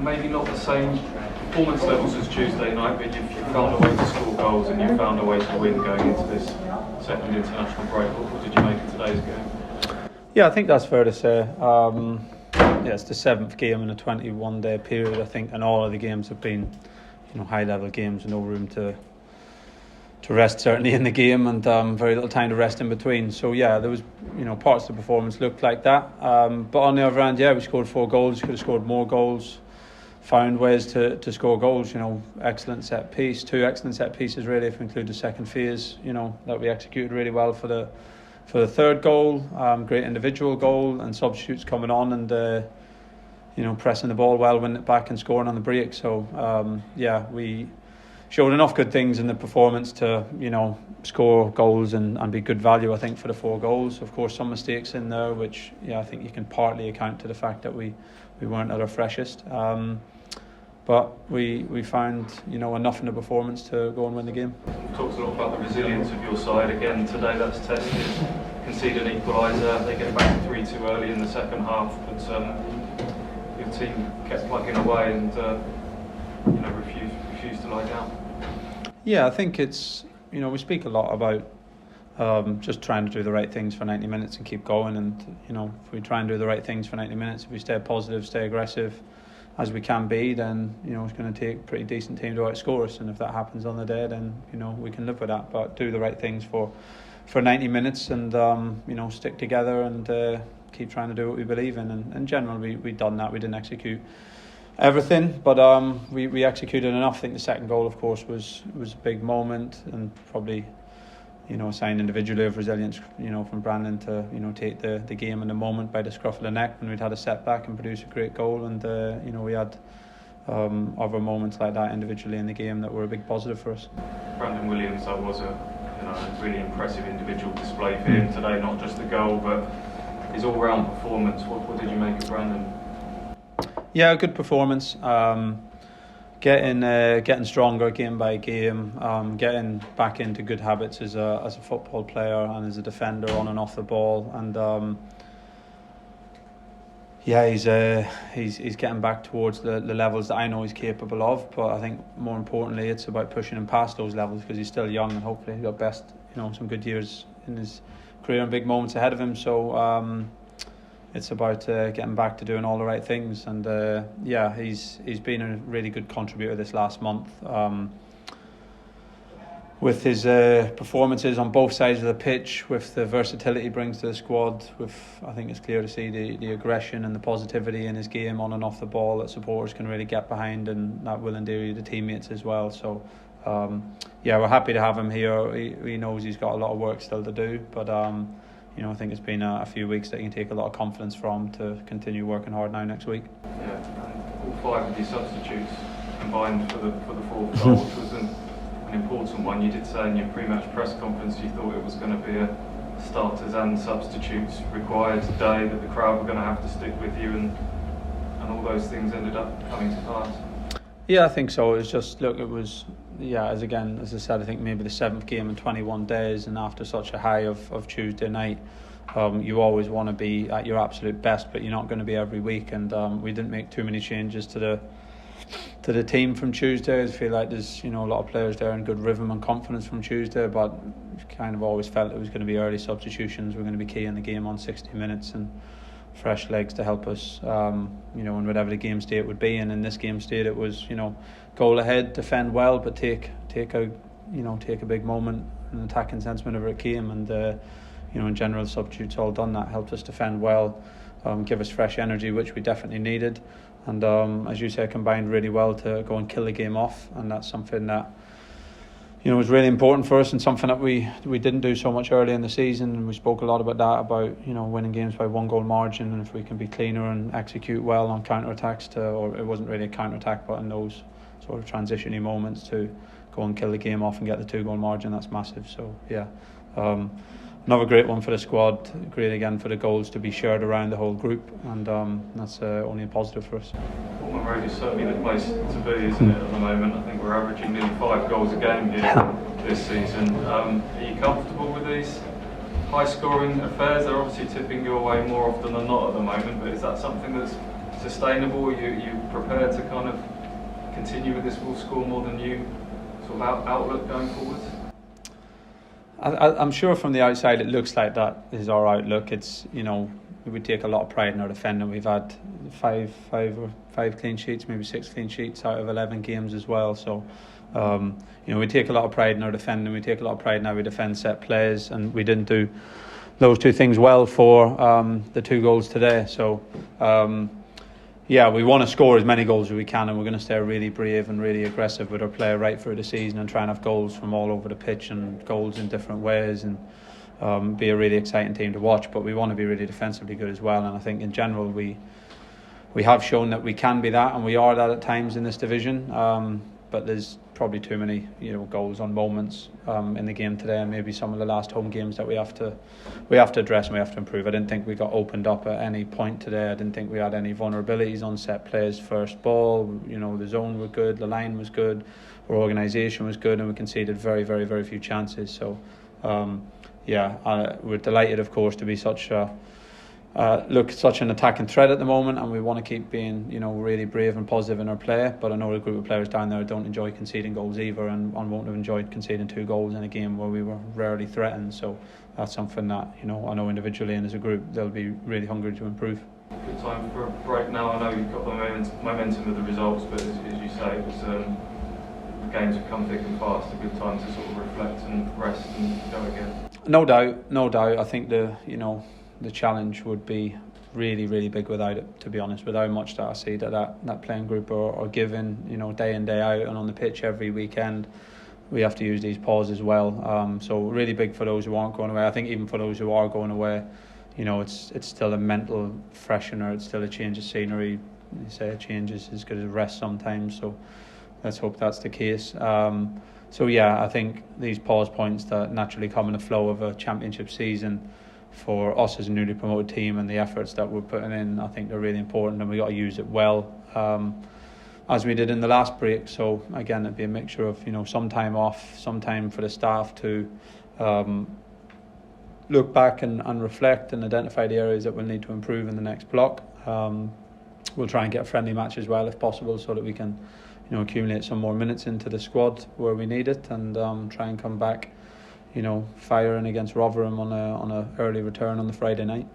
maybe not the same performance levels as Tuesday night, but you've found a way to score goals and you've found a way to win going into this second international break. What did you make of today's game? Yeah, I think that's fair to say. It's the 7th game in a 21-day period, I think, and all of the games have been, high-level games, no room to rest certainly in the game, and very little time to rest in between. So yeah, there was parts of the performance looked like that, but on the other hand, we scored 4 goals. Could have scored more goals, found ways to score goals. Excellent set piece, 2 excellent set pieces really, if we include the second phase, that we executed really well for the third goal. Great individual goal and substitutes coming on and pressing the ball well, winning it back and scoring on the break. So we showed enough good things in the performance to score goals and be good value, I think, for the 4 goals. Of course, some mistakes in there, which I think you can partly account to the fact that we weren't at our freshest. But we found enough in the performance to go and win the game. You talked a lot about the resilience of your side. Again today, that's tested. Concede an equaliser. They get back to 3-2 early in the second half, but your team kept plugging away and refused to lie down. Yeah, I think it's we speak a lot about just trying to do the right things for 90 minutes and keep going. And if we try and do the right things for 90 minutes, if we stay positive, stay aggressive as we can be, then it's going to take a pretty decent team to outscore us. And if that happens on the day, then we can live with that. But do the right things for 90 minutes and stick together and keep trying to do what we believe in. And in general, we've done that. We didn't execute everything, but we executed enough. I think the second goal, of course, was a big moment and probably a sign individually of resilience from Brandon to take the game in the moment by the scruff of the neck when we'd had a setback and produce a great goal. And we had other moments like that individually in the game that were a big positive for us. Brandon Williams, that was a really impressive individual display for him today, not just the goal but his all-round performance. What did you make of Brandon? Yeah, good performance. Getting stronger game by game. Getting back into good habits as a football player and as a defender on and off the ball. And he's getting back towards the levels that I know he's capable of. But I think more importantly, it's about pushing him past those levels because he's still young and hopefully he's got some good years in his career and big moments ahead of him. So. It's about getting back to doing all the right things, and he's been a really good contributor this last month with his performances on both sides of the pitch, with the versatility he brings to the squad. I think it's clear to see the aggression and the positivity in his game on and off the ball that supporters can really get behind, and that will endear the teammates as well. So we're happy to have him here. He knows he's got a lot of work still to do, but. I think it's been a few weeks that you can take a lot of confidence from to continue working hard now next week. Yeah, and all 5 of these substitutes combined for the 4th goal, which was an important one. You did say in your pre-match press conference you thought it was going to be a starters and substitutes required today, that the crowd were going to have to stick with you, and all those things ended up coming to pass. Yeah, I think so. It's just, as I said, I think maybe the 7th game in 21 days, and after such a high of Tuesday night, you always want to be at your absolute best, but you're not going to be every week. And we didn't make too many changes to the team from Tuesday. I feel like there's a lot of players there in good rhythm and confidence from Tuesday, but kind of always felt it was going to be early substitutions. We're going to be key in the game on 60 minutes and fresh legs to help us, in whatever the game state would be. And in this game state, it was, goal ahead, defend well, but take a big moment, an attacking sense whenever it came. And in general, the substitutes all done that, helped us defend well, give us fresh energy, which we definitely needed. And as you say, combined really well to go and kill the game off. And that's something that was really important for us, and something that we didn't do so much early in the season. And we spoke a lot about that, about winning games by 1 goal margin, and if we can be cleaner and execute well on counter-attacks or it wasn't really a counter-attack, but in those sort of transitioning moments to go and kill the game off and get the 2 goal margin, that's massive. So another great one for the squad, great again for the goals to be shared around the whole group, and that's only a positive for us. Portman Road is certainly the place to be, isn't it, at the moment? I think we're averaging nearly 5 goals a game here this season. Are you comfortable with these high-scoring affairs? They're obviously tipping your way more often than not at the moment, but is that something that's sustainable? You prepared to kind of continue with this will score more than you sort of outlook going forwards? I'm sure from the outside it looks like that is our outlook. It's, we take a lot of pride in our defending. We've had five clean sheets, maybe 6 clean sheets out of 11 games as well. So, we take a lot of pride in our defending. We take a lot of pride in how we defend set plays, and we didn't do those two things well for the 2 goals today. So, we want to score as many goals as we can, and we're going to stay really brave and really aggressive with our play right through the season and try and have goals from all over the pitch and goals in different ways, and be a really exciting team to watch. But we want to be really defensively good as well, and I think in general we have shown that we can be that, and we are that at times in this division. But there's probably too many goals on moments in the game today, and maybe some of the last home games that we have to address and we have to improve. I didn't think we got opened up at any point today. I didn't think we had any vulnerabilities on set plays, first ball. The zone was good, the line was good, our organisation was good, and we conceded very, very, very few chances. So we're delighted, of course, to be such an attacking threat at the moment, and we want to keep being really brave and positive in our play. But I know the group of players down there don't enjoy conceding goals either, and won't have enjoyed conceding 2 goals in a game where we were rarely threatened. So that's something that I know individually and as a group they'll be really hungry to improve. Good time for a break now. I know you've got the momentum of the results, but as you say, it was the games have come thick and fast. A good time to sort of reflect and rest and go again. No doubt. I think the challenge would be really, really big without it, to be honest, with how much that I see that playing group are giving, day in, day out, and on the pitch every weekend. We have to use these pauses as well. So really big for those who aren't going away. I think even for those who are going away, it's still a mental freshener. It's still a change of scenery. They say a change is as good as rest sometimes. So let's hope that's the case. I think these pause points that naturally come in the flow of a championship season for us as a newly promoted team and the efforts that we're putting in, I think they're really important, and we got to use it well, as we did in the last break. So again, it'd be a mixture of some time off, some time for the staff to look back and reflect and identify the areas that we'll need to improve in the next block. We'll try and get a friendly match as well if possible, so that we can accumulate some more minutes into the squad where we need it, and try and come back firing against Rotherham on a early return on the Friday night.